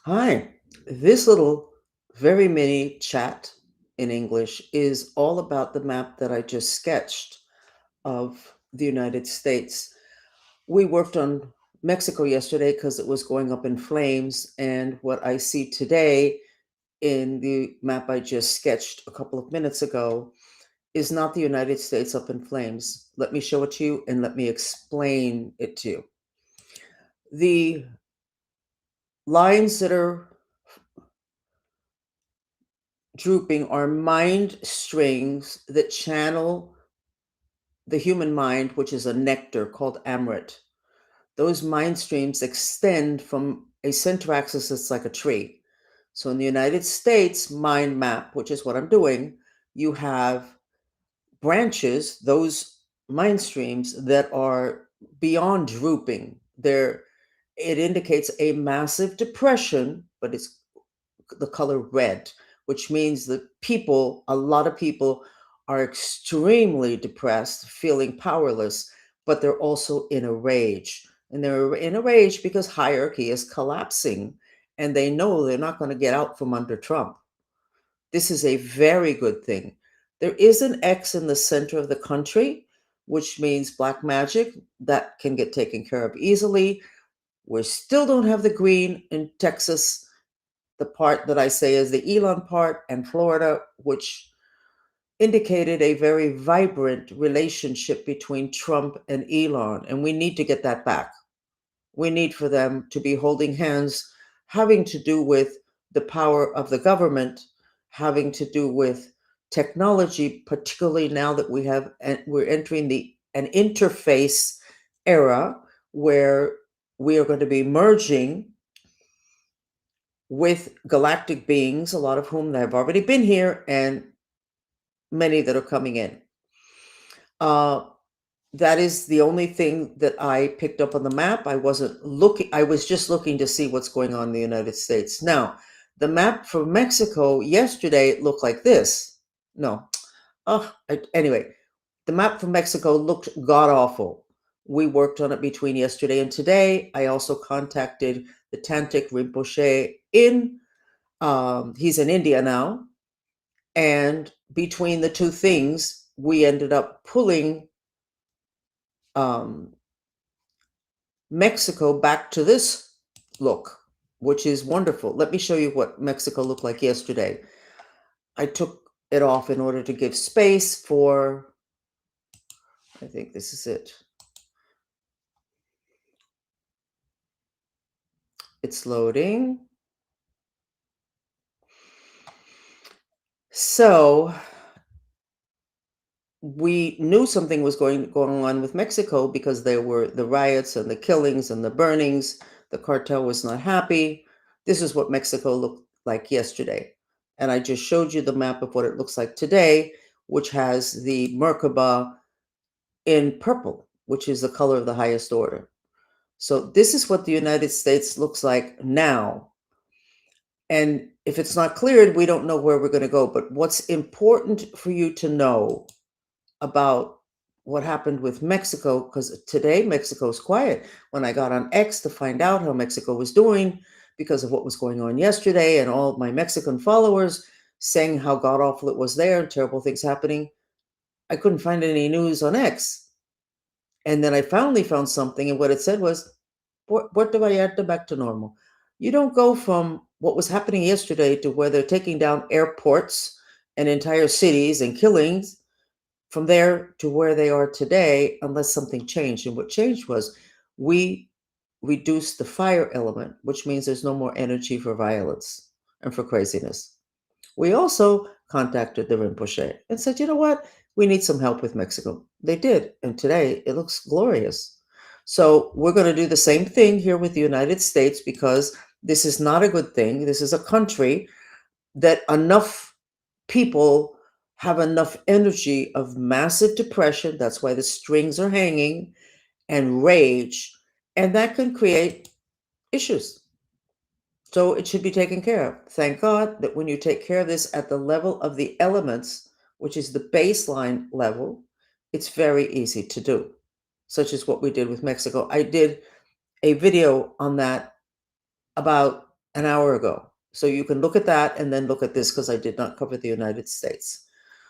Hi, this little very mini chat in English is all about the map that I just sketched of the United States. We worked on Mexico yesterday because it was going up in flames, and what I see today in the map I just sketched a couple of minutes ago is not the United States up in flames. Let me show it to you and let me explain it to you. The lines that are drooping are mind strings that channel the human mind, which is a nectar called amrit. Those mind streams extend from a center axis that's like a tree. So in the United States mind map, which is what I'm doing, you have branches, those mind streams that are beyond drooping. It indicates a massive depression, but it's the color red, which means that a lot of people are extremely depressed, feeling powerless, but they're also in a rage. And they're in a rage because hierarchy is collapsing and they know they're not going to get out from under Trump. This is a very good thing. There is an X in the center of the country, which means black magic that can get taken care of easily. We still don't have the green in Texas, the part that I say is the Elon part, and Florida, which indicated a very vibrant relationship between Trump and Elon. And we need to get that back. We need for them to be holding hands, having to do with the power of the government, having to do with technology, particularly now that we're entering an interface era where we are going to be merging with galactic beings, a lot of whom have already been here, and many that are coming in. Uh, that is the only thing that I picked up on the map. I was just looking to see what's going on in the United States. Now, the map for Mexico yesterday looked like this. No. Anyway, the map for Mexico looked god awful. We worked on it between yesterday and today. I also contacted the Tantric Rinpoche he's in India now. And between the two things, we ended up pulling Mexico back to this look, which is wonderful. Let me show you what Mexico looked like yesterday. I took it off in order to give space for, I think this is it. It's loading. So we knew something was going on with Mexico because there were the riots and the killings and the burnings. The cartel was not happy. This is what Mexico looked like yesterday. And I just showed you the map of what it looks like today, which has the Merkaba in purple, which is the color of the highest order. So this is what the United States looks like now. And if it's not cleared, we don't know where we're going to go. But what's important for you to know about what happened with Mexico, because today Mexico's quiet. When I got on X to find out how Mexico was doing because of what was going on yesterday and all my Mexican followers saying how god awful it was there and terrible things happening, I couldn't find any news on X. And then I finally found something, and what it said was, Puerto Vallarta back to normal. You don't go from what was happening yesterday to where they're taking down airports and entire cities and killings from there to where they are today, unless something changed. And what changed was we reduced the fire element, which means there's no more energy for violence and for craziness. We also contacted the Rinpoche and said, you know what? We need some help with Mexico. They did. And today it looks glorious. So we're going to do the same thing here with the United States because this is not a good thing. This is a country that enough people have enough energy of massive depression. That's why the strings are hanging, and rage. And that can create issues. So it should be taken care of. Thank God that when you take care of this at the level of the elements, which is the baseline level, it's very easy to do, such as what we did with Mexico. I did a video on that about an hour ago. So you can look at that and then look at this because I did not cover the United States.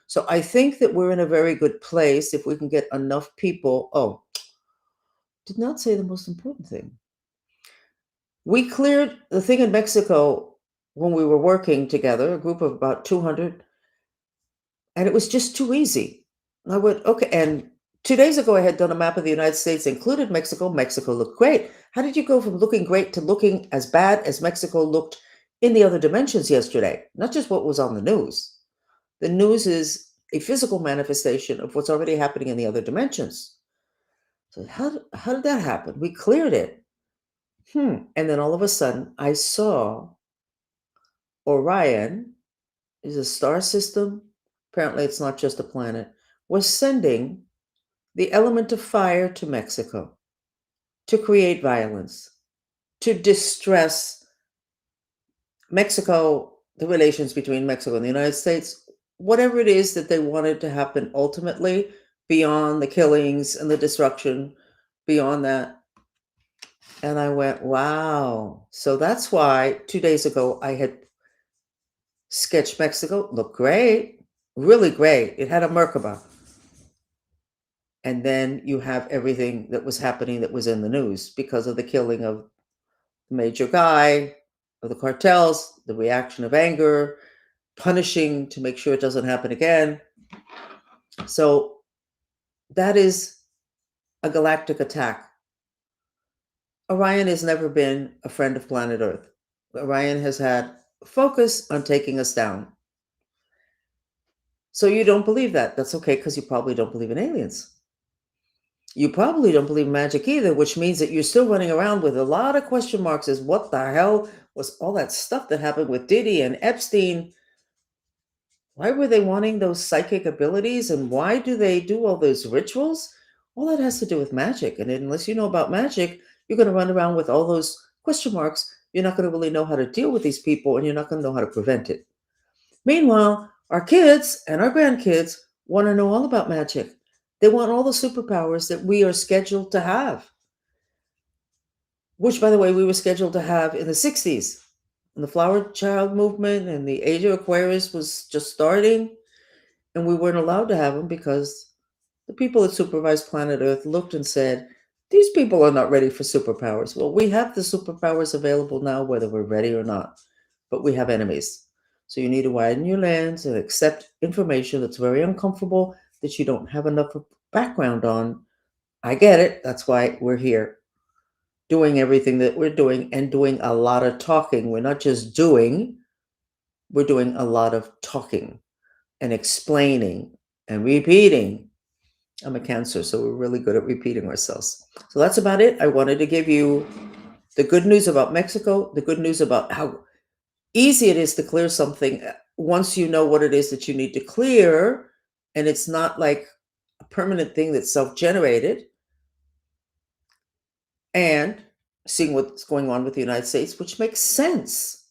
So I think that we're in a very good place if we can get enough people. Oh, did not say the most important thing. We cleared the thing in Mexico when we were working together, a group of about 200, and it was just too easy. I went, okay. And 2 days ago, I had done a map of the United States, included Mexico. Mexico looked great. How did you go from looking great to looking as bad as Mexico looked in the other dimensions yesterday? Not just what was on the news. The news is a physical manifestation of what's already happening in the other dimensions. So how did that happen? We cleared it. And then all of a sudden, I saw Orion is a star system. Apparently, it's not just a planet. Was sending the element of fire to Mexico to create violence, to distress Mexico, the relations between Mexico and the United States, whatever it is that they wanted to happen ultimately, beyond the killings and the destruction, beyond that. And I went, wow. So that's why 2 days ago I had sketched Mexico. Looked great, really great. It had a Merkaba. And then you have everything that was happening that was in the news because of the killing of the major guy, of the cartels, the reaction of anger, punishing to make sure it doesn't happen again. So that is a galactic attack. Orion has never been a friend of planet Earth. Orion has had focus on taking us down. So you don't believe that. That's okay, because you probably don't believe in aliens. You probably don't believe in magic either, which means that you're still running around with a lot of question marks as what the hell was all that stuff that happened with Diddy and Epstein? Why were they wanting those psychic abilities, and why do they do all those rituals? All that has to do with magic. And unless you know about magic, you're going to run around with all those question marks. You're not going to really know how to deal with these people, and you're not going to know how to prevent it. Meanwhile, our kids and our grandkids want to know all about magic. They want all the superpowers that we are scheduled to have, which, by the way, we were scheduled to have in the 60s. And the flower child movement and the age of Aquarius was just starting, and we weren't allowed to have them because the people that supervised planet Earth looked and said, these people are not ready for superpowers. Well, we have the superpowers available now, whether we're ready or not, but we have enemies. So you need to widen your lens and accept information that's very uncomfortable, that you don't have enough background on. I get it. That's why we're here doing everything that we're doing, and doing a lot of talking. We're not just doing, we're doing a lot of talking and explaining and repeating. I'm a Cancer, so we're really good at repeating ourselves. So that's about it. I wanted to give you the good news about Mexico, the good news about how easy it is to clear something once you know what it is that you need to clear, and it's not like a permanent thing that's self-generated, and seeing what's going on with the United States, which makes sense.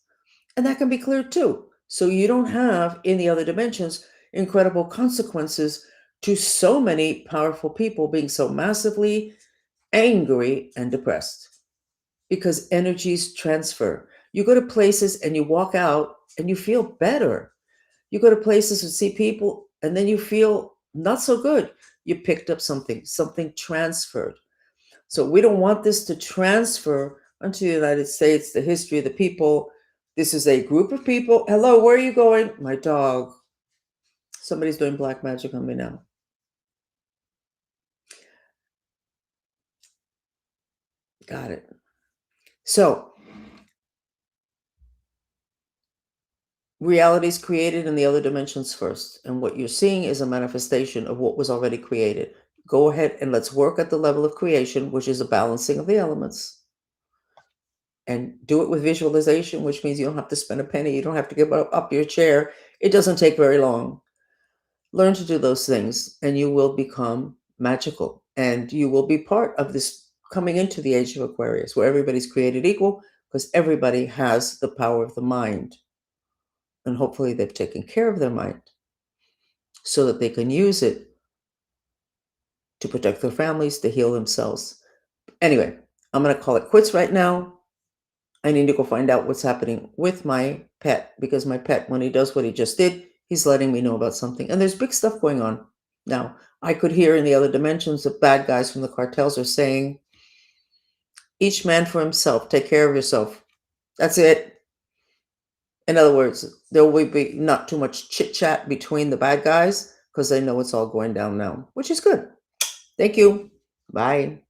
And that can be cleared too. So you don't have in the other dimensions incredible consequences to so many powerful people being so massively angry and depressed, because energies transfer. You go to places and you walk out and you feel better. You go to places and see people and then you feel not so good. You picked up something transferred. So we don't want this to transfer onto the United States, the history of the people. This is a group of people. Hello, where are you going? My dog. Somebody's doing black magic on me now. Got it. So reality is created in the other dimensions first. And what you're seeing is a manifestation of what was already created. Go ahead and let's work at the level of creation, which is a balancing of the elements. And do it with visualization, which means you don't have to spend a penny. You don't have to give up your chair. It doesn't take very long. Learn to do those things and you will become magical. And you will be part of this coming into the age of Aquarius, where everybody's created equal, because everybody has the power of the mind. And hopefully they've taken care of their mind so that they can use it to protect their families, to heal themselves. Anyway, I'm going to call it quits right now. I need to go find out what's happening with my pet, because my pet, when he does what he just did, he's letting me know about something. And there's big stuff going on. Now, I could hear in the other dimensions the bad guys from the cartels are saying, each man for himself, take care of yourself. That's it. In other words, there will be not too much chit chat between the bad guys because they know it's all going down now, which is good. Thank you. Bye.